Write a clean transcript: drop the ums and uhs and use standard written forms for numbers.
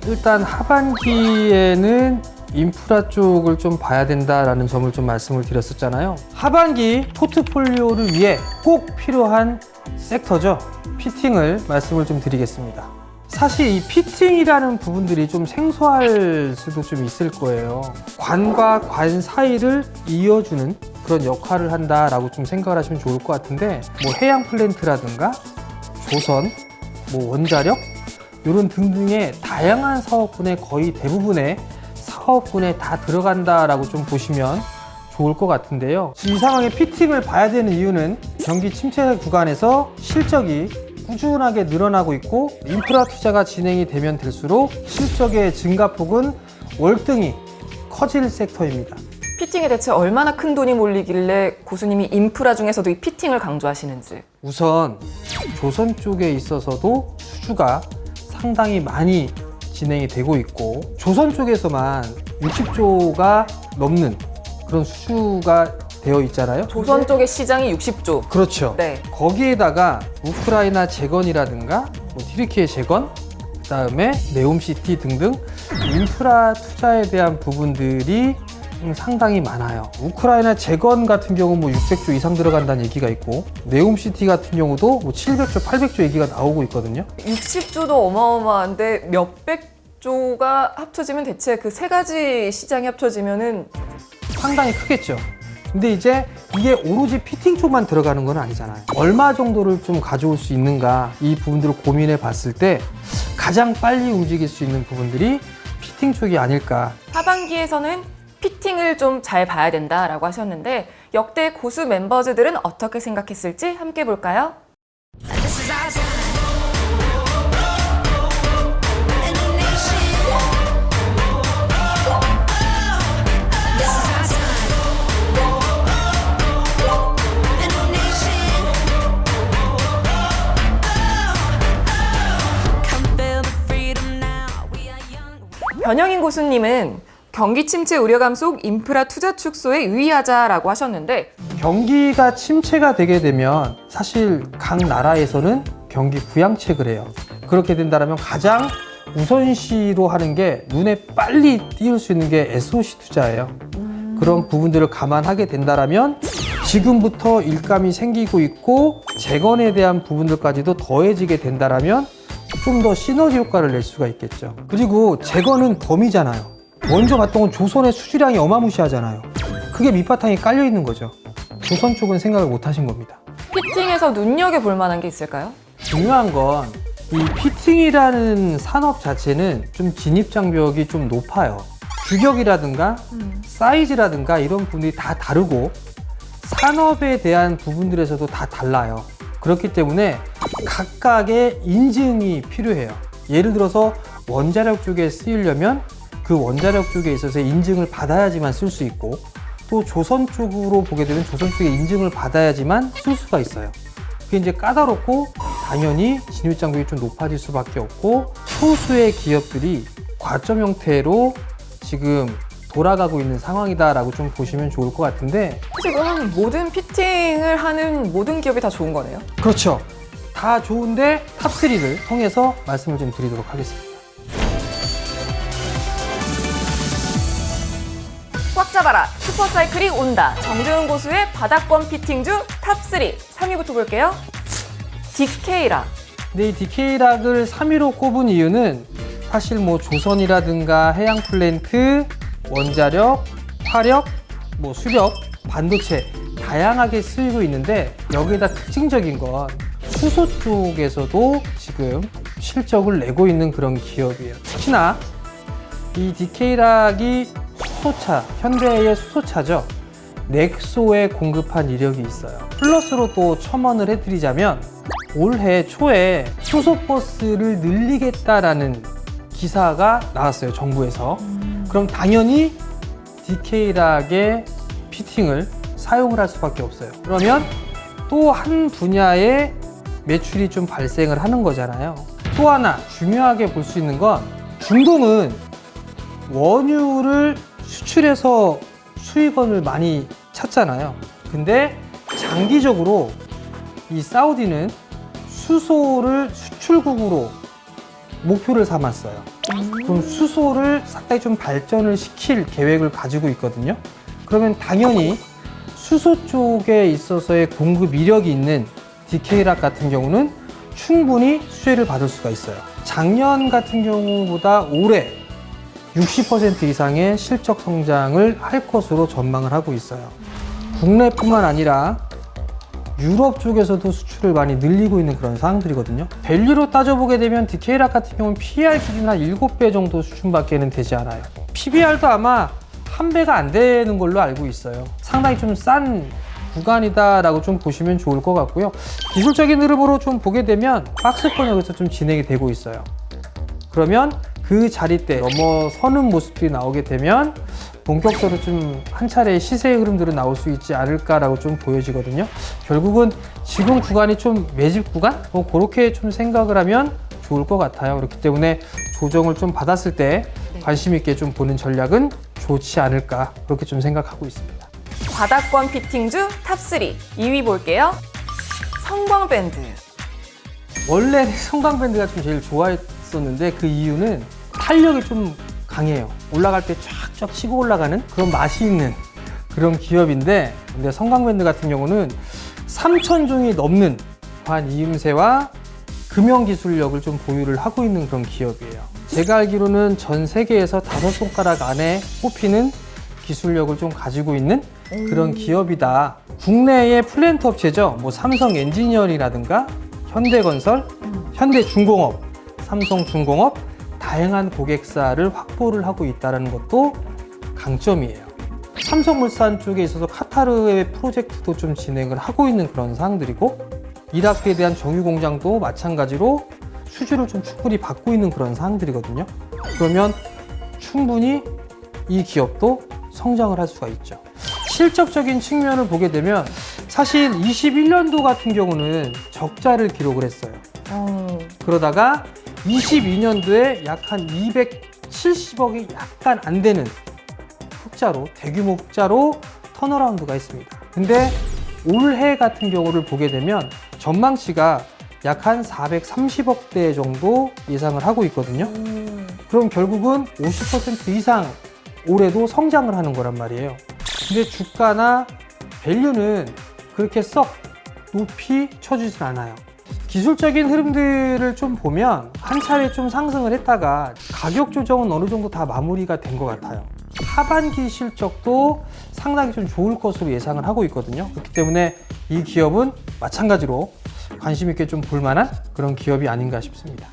일단 하반기에는 인프라 쪽을 좀 봐야 된다라는 점을 좀 말씀을 드렸었잖아요. 하반기 포트폴리오를 위해 꼭 필요한 섹터죠. 피팅을 말씀을 좀 드리겠습니다. 사실 이 피팅이라는 부분들이 좀 생소할 수도 좀 있을 거예요. 관과 관 사이를 이어주는 그런 역할을 한다라고 좀 생각을 하시면 좋을 것 같은데, 뭐 해양 플랜트라든가 조선, 뭐 원자력 이런 등등의 다양한 사업군의 거의 대부분의 사업군에 다 들어간다라고 좀 보시면 좋을 것 같은데요. 이 상황에 피팅을 봐야 되는 이유는 경기 침체 구간에서 실적이 꾸준하게 늘어나고 있고, 인프라 투자가 진행이 되면 될수록 실적의 증가폭은 월등히 커질 섹터입니다. 피팅에 대체 얼마나 큰 돈이 몰리길래 고수님이 인프라 중에서도 이 피팅을 강조하시는지. 우선 조선 쪽에 있어서도 수주가 상당히 많이 진행이 되고 있고, 조선 쪽에서만 60조가 넘는 그런 수주가 되어 있잖아요. 조선 쪽의 시장이 60조. 그렇죠. 네. 거기에다가 우크라이나 재건이라든가 뭐 튀르키예 재건, 그다음에 네옴시티 등등 인프라 투자에 대한 부분들이 상당히 많아요. 우크라이나 재건 같은 경우 뭐 600조 이상 들어간다는 얘기가 있고, 네옴시티 같은 경우도 뭐 700조, 800조 얘기가 나오고 있거든요. 60조도 어마어마한데 몇백 조가 합쳐지면 대체 그 세 가지 시장이 합쳐지면은 상당히 크겠죠. 근데 이제 이게 오로지 피팅 쪽만 들어가는 건 아니잖아요. 얼마 정도를 좀 가져올 수 있는가, 이 부분들을 고민해 봤을 때 가장 빨리 움직일 수 있는 부분들이 피팅 쪽이 아닐까. 하반기에서는 피팅을 좀 잘 봐야 된다라고 하셨는데, 역대 고수 멤버즈들은 어떻게 생각했을지 함께 볼까요? 변영인 고수님은 경기 침체 우려감 속 인프라 투자 축소에 유의하자라고 하셨는데, 경기가 침체가 되게 되면 사실 각 나라에서는 경기 부양책을 해요. 그렇게 된다면 가장 우선시로 하는 게, 눈에 빨리 띄울 수 있는 게 SOC 투자예요. 그런 부분들을 감안하게 된다면 지금부터 일감이 생기고 있고 재건에 대한 부분들까지도 더해지게 된다면 좀 더 시너지 효과를 낼 수가 있겠죠. 그리고 재건은 덤이잖아요. 먼저 봤던 건 조선의 수주량이 어마무시하잖아요. 그게 밑바탕에 깔려 있는 거죠. 조선 쪽은 생각을 못 하신 겁니다. 피팅에서 눈여겨볼 만한 게 있을까요? 중요한 건 이 피팅이라는 산업 자체는 좀 진입장벽이 좀 높아요. 규격이라든가 사이즈라든가 이런 부분들이 다 다르고, 산업에 대한 부분들에서도 다 달라요. 그렇기 때문에 각각의 인증이 필요해요. 예를 들어서 원자력 쪽에 쓰이려면 그 원자력 쪽에 있어서 인증을 받아야지만 쓸 수 있고, 또 조선 쪽으로 보게 되면 조선 쪽에 인증을 받아야지만 쓸 수가 있어요. 그게 이제 까다롭고 당연히 진입장벽이 좀 높아질 수밖에 없고, 소수의 기업들이 과점 형태로 지금 돌아가고 있는 상황이다라고 좀 보시면 좋을 것 같은데, 지금 모든 피팅을 하는 모든 기업이 다 좋은 거네요. 그렇죠. 다 좋은데 탑3를 통해서 말씀을 좀 드리도록 하겠습니다. 꽉 잡아라, 슈퍼사이클이 온다. 정재훈 고수의 바닥권 피팅주 탑3. 3위부터 볼게요. 디케이락. 근데 이 디케이락을 3위로 꼽은 이유는 사실 뭐 조선이라든가 해양 플랜트, 원자력, 화력, 뭐 수력, 반도체 다양하게 쓰이고 있는데, 여기에다 특징적인 건 수소 쪽에서도 지금 실적을 내고 있는 그런 기업이에요. 특히나 이 디케이락이 수소차, 현대의 수소차죠. 넥소에 공급한 이력이 있어요. 플러스로 또 첨언을 해드리자면, 올해 초에 수소버스를 늘리겠다라는 기사가 나왔어요, 정부에서. 그럼 당연히 디케이락의 피팅을 사용을 할 수밖에 없어요. 그러면 또 한 분야의 매출이 좀 발생을 하는 거잖아요. 또 하나 중요하게 볼 수 있는 건, 중동은 원유를 수출해서 수익원을 많이 찾잖아요. 근데 장기적으로 이 사우디는 수소를 수출국으로 목표를 삼았어요. 그럼 수소를 상당히 좀 발전을 시킬 계획을 가지고 있거든요. 그러면 당연히 수소 쪽에 있어서의 공급 이력이 있는 DK락 같은 경우는 충분히 수혜를 받을 수가 있어요. 작년 같은 경우보다 올해 60% 이상의 실적 성장을 할 것으로 전망을 하고 있어요. 국내뿐만 아니라 유럽 쪽에서도 수출을 많이 늘리고 있는 그런 상황들이거든요. 밸류로 따져보게 되면 DK락 같은 경우는 PER 기준 한 7배 정도 수준밖에는 되지 않아요. PBR도 아마 1배가 안 되는 걸로 알고 있어요. 상당히 좀 싼 구간이다라고 좀 보시면 좋을 것 같고요. 기술적인 흐름으로 좀 보게 되면 박스권 여기서 좀 진행이 되고 있어요. 그러면 그 자리대 넘어서는 모습들이 나오게 되면 본격적으로 좀 한 차례 시세의 흐름들은 나올 수 있지 않을까라고 좀 보여지거든요. 결국은 지금 구간이 좀 매집 구간? 그렇게 좀 생각을 하면 좋을 것 같아요. 그렇기 때문에 조정을 좀 받았을 때 관심 있게 좀 보는 전략은 좋지 않을까 그렇게 좀 생각하고 있습니다. 바닥권 피팅주 탑3 2위 볼게요. 성광밴드. 원래 성광밴드가 좀 제일 좋아했었는데 그 이유는 탄력이 좀 강해요. 올라갈 때 쫙쫙 치고 올라가는 그런 맛이 있는 그런 기업인데, 근데 성광밴드 같은 경우는 3,000종이 넘는 관 이음새와 금형 기술력을 좀 보유를 하고 있는 그런 기업이에요. 제가 알기로는 전 세계에서 5손가락 안에 꼽히는 기술력을 좀 가지고 있는 그런 기업이다. 국내의 플랜트 업체죠. 뭐 삼성 엔지니어링이라든가 현대건설, 현대중공업, 삼성중공업 다양한 고객사를 확보를 하고 있다는 것도 강점이에요. 삼성물산 쪽에 있어서 카타르의 프로젝트도 좀 진행을 하고 있는 그런 상황들이고, 이라크에 대한 정유 공장도 마찬가지로 수주를 좀 충분히 받고 있는 그런 상황들이거든요. 그러면 충분히 이 기업도 성장을 할 수가 있죠. 실적적인 측면을 보게 되면 사실 21년도 같은 경우는 적자를 기록을 했어요. 그러다가 22년도에 약 한 270억이 약간 안 되는 흑자로, 대규모 흑자로 턴어라운드가 있습니다. 근데 올해 같은 경우를 보게 되면 전망치가 약 한 430억대 정도 예상을 하고 있거든요. 그럼 결국은 50% 이상 올해도 성장을 하는 거란 말이에요. 근데 주가나 밸류는 그렇게 썩 높이 쳐주진 않아요. 기술적인 흐름들을 좀 보면 한 차례 좀 상승을 했다가 가격 조정은 어느 정도 다 마무리가 된 것 같아요. 하반기 실적도 상당히 좀 좋을 것으로 예상을 하고 있거든요. 그렇기 때문에 이 기업은 마찬가지로 관심 있게 좀 볼 만한 그런 기업이 아닌가 싶습니다.